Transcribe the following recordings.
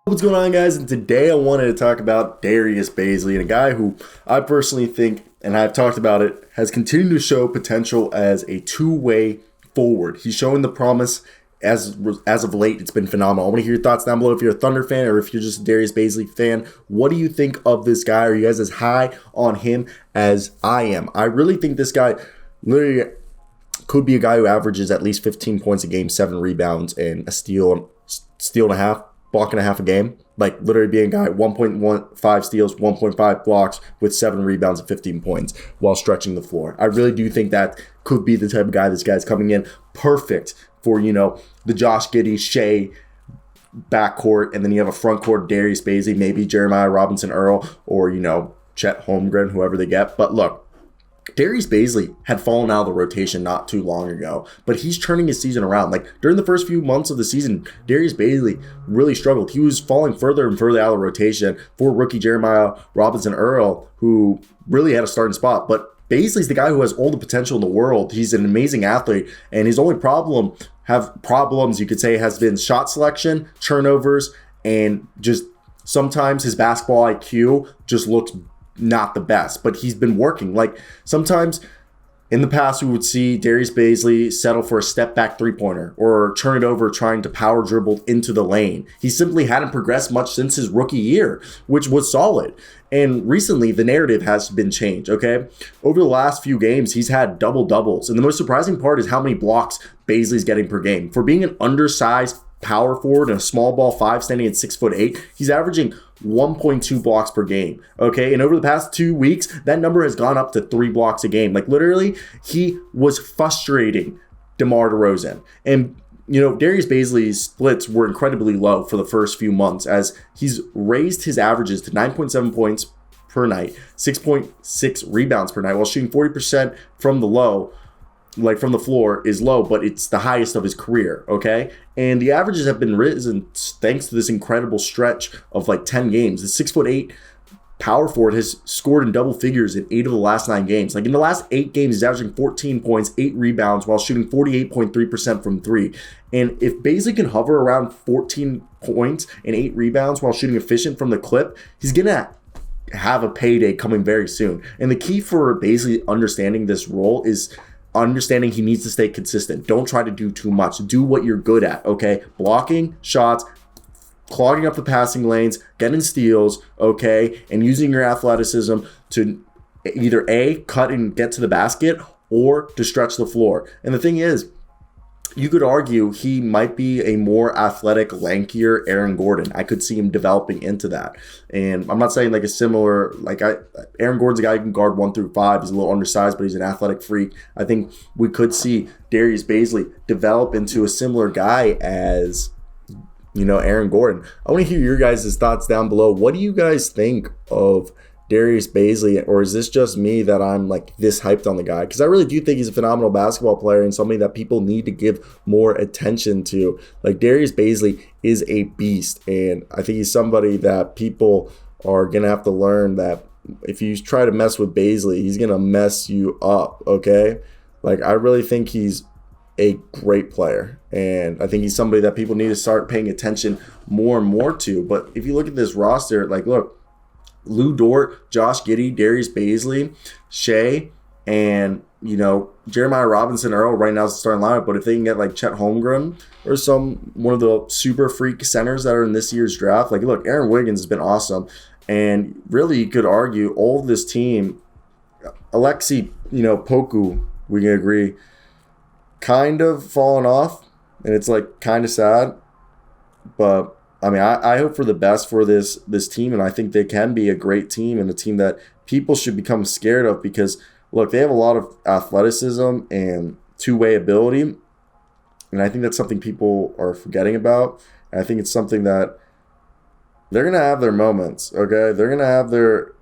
What's going on, guys? And today I wanted to talk about Darius Bazley, and a guy who I personally think, and I've talked about it, has continued to show potential as a two-way forward. He's showing the promise as of late. It's been phenomenal. I want to hear your thoughts down below if you're a Thunder fan or if you're just a Darius Bazley fan. What do you think of this guy? Are you guys as high on him as I am? I really think this guy literally could be a guy who averages at least 15 points a game, 7 rebounds, and a steal and a half. Block and a half a game, like literally being a guy 1.15 steals, 1.5 blocks with 7 rebounds and 15 points while stretching the floor. I really do think that could be the type of guy this guy's coming in perfect for, the Josh Giddey, Shea backcourt, and then you have a front court, Darius Bazley, maybe Jeremiah Robinson Earl, or, Chet Holmgren, whoever they get. But look, Darius Bazley had fallen out of the rotation not too long ago, but he's turning his season around. Like, during the first few months of the season, Darius Bazley really struggled. He was falling further and further out of the rotation for rookie Jeremiah Robinson Earl, who really had a starting spot. But Bazley's the guy who has all the potential in the world. He's an amazing athlete, and his only problems, you could say, has been shot selection, turnovers, and just sometimes his basketball IQ just looks not the best, but he's been working. Like, sometimes in the past we would see Darius Bazley settle for a step back three-pointer or turn it over trying to power dribble into the lane. He simply hadn't progressed much since his rookie year, which was solid. And recently the narrative has been changed, okay? Over the last few games, he's had double-doubles. And the most surprising part is how many blocks Bazley's getting per game. For being an undersized power forward and a small ball 5 standing at 6'8", he's averaging 1.2 blocks per game. Okay, and over the past 2 weeks, that number has gone up to 3 blocks a game. Like, literally, he was frustrating DeMar DeRozan. And Darius Bazley's splits were incredibly low for the first few months, as he's raised his averages to 9.7 points per night, 6.6 rebounds per night, while shooting 40% from the floor is low, but it's the highest of his career, okay? And the averages have been risen thanks to this incredible stretch of 10 games. The 6'8" power forward has scored in double figures in 8 of the last 9 games. Like, in the last 8 games, he's averaging 14 points, 8 rebounds, while shooting 48.3% from 3. And if Bazley can hover around 14 points and 8 rebounds while shooting efficient from the clip, he's going to have a payday coming very soon. And the key for Bazley understanding this role is understanding he needs to stay consistent. Don't try to do too much. Do what you're good at, okay? Blocking shots, clogging up the passing lanes, getting steals, okay? And using your athleticism to either A, cut and get to the basket, or to stretch the floor. And the thing is, you could argue he might be a more athletic, lankier Aaron Gordon. I could see him developing into that. And I'm not saying Aaron Gordon's a guy who can guard 1 through 5. He's a little undersized, but he's an athletic freak. I think we could see Darius Bazley develop into a similar guy as, Aaron Gordon. I want to hear your guys' thoughts down below. What do you guys think of Darius Bazley, or is this just me that I'm this hyped on the guy? Because I really do think he's a phenomenal basketball player and somebody that people need to give more attention to. Darius Bazley is a beast, and I think he's somebody that people are gonna have to learn that if you try to mess with Bazley, he's gonna mess you up, okay? I really think he's a great player, and I think he's somebody that people need to start paying attention more and more to. But if you look at this roster, look, Lou Dort, Josh Giddey, Darius Bazley, Shea, and Jeremiah Robinson Earl right now is the starting lineup. But if they can get Chet Holmgren or one of the super freak centers that are in this year's draft, look, Aaron Wiggins has been awesome, and really you could argue all of this team, Alexi, Poku, we can agree, kind of fallen off, and it's kind of sad, but I hope for the best for this team, and I think they can be a great team and a team that people should become scared of because, look, they have a lot of athleticism and two-way ability, and I think that's something people are forgetting about. And I think it's something that they're going to have their moments, okay? They're going to have their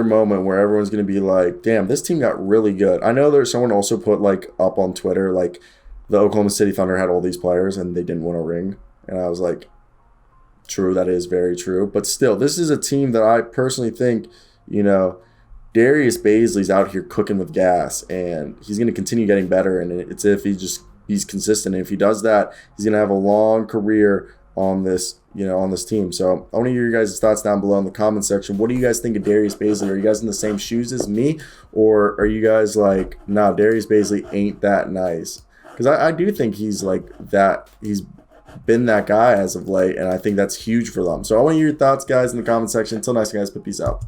moment where everyone's going to be like, damn, this team got really good. I know there's someone also put up on Twitter, the Oklahoma City Thunder had all these players and they didn't win a ring. And I was like, true, that is very true. But still, this is a team that I personally think, Darius Bazley's out here cooking with gas, and he's going to continue getting better. And it's if he's consistent. And if he does that, he's going to have a long career on this, on this team. So I want to hear your guys' thoughts down below in the comment section. What do you guys think of Darius Bazley? Are you guys in the same shoes as me, or are you guys like, nah, Darius Bazley ain't that nice? Because I do think he's like that. He's been that guy as of late, and I think that's huge for them. So I want to hear your thoughts, guys, in the comment section. Until next, guys, but peace out.